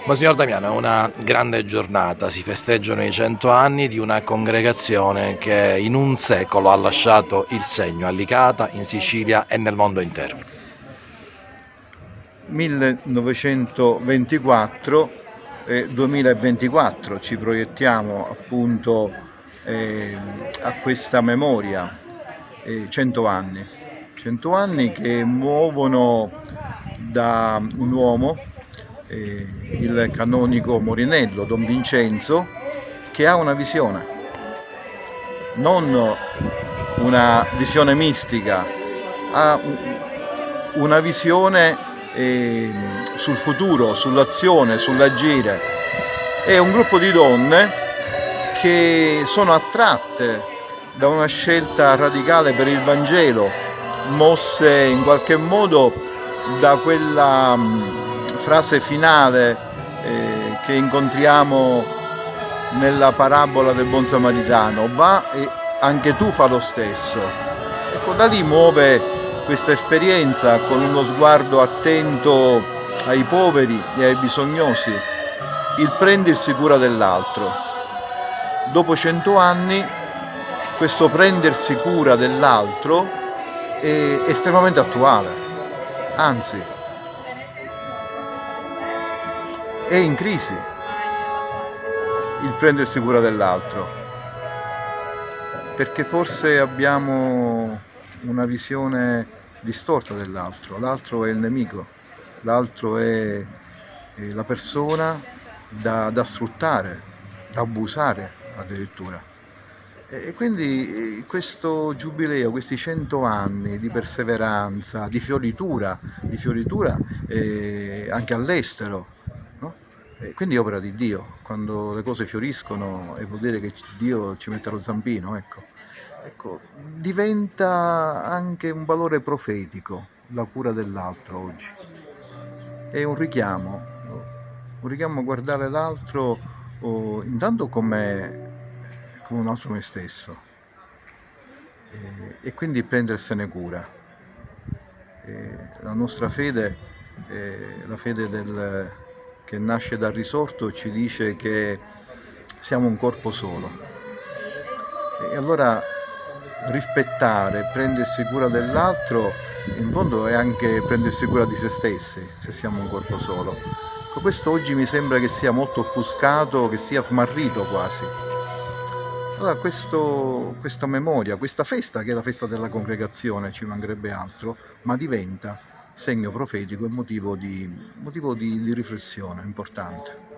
Monsignor Damiano, è una grande giornata, si festeggiano i 100 anni di una congregazione che in un secolo ha lasciato il segno a Licata, in Sicilia e nel mondo intero. 1924 e 2024 ci proiettiamo appunto a questa memoria, 100 anni, 100 anni che muovono da un uomo, il canonico Morinello, Don Vincenzo, che ha una visione, non una visione mistica, ha una visione sul futuro, sull'azione, sull'agire. È un gruppo di donne che sono attratte da una scelta radicale per il Vangelo, mosse in qualche modo da quella frase finale che incontriamo nella parabola del buon samaritano: va e anche tu fa lo stesso. Ecco, da lì muove questa esperienza con uno sguardo attento ai poveri e ai bisognosi, il prendersi cura dell'altro. Dopo 100 anni questo prendersi cura dell'altro è estremamente attuale, anzi è in crisi il prendersi cura dell'altro, perché forse abbiamo una visione distorta dell'altro. L'altro è il nemico, l'altro è la persona da sfruttare, da abusare addirittura. E quindi questo giubileo, questi 100 anni di perseveranza, di fioritura anche all'estero, no? E quindi opera di Dio. Quando le cose fioriscono vuol dire che Dio ci mette lo zampino, ecco. Ecco, diventa anche un valore profetico la cura dell'altro oggi. È un richiamo a guardare l'altro intanto come un altro me stesso, e quindi prendersene cura. La nostra fede, la fede che nasce dal risorto, ci dice che siamo un corpo solo, e allora rispettare, prendersi cura dell'altro, in fondo è anche prendersi cura di se stessi, se siamo un corpo solo. Questo oggi mi sembra che sia molto offuscato, che sia smarrito quasi. Allora questa memoria, questa festa, che è la festa della congregazione, ci mancherebbe altro, ma diventa segno profetico e motivo di riflessione importante.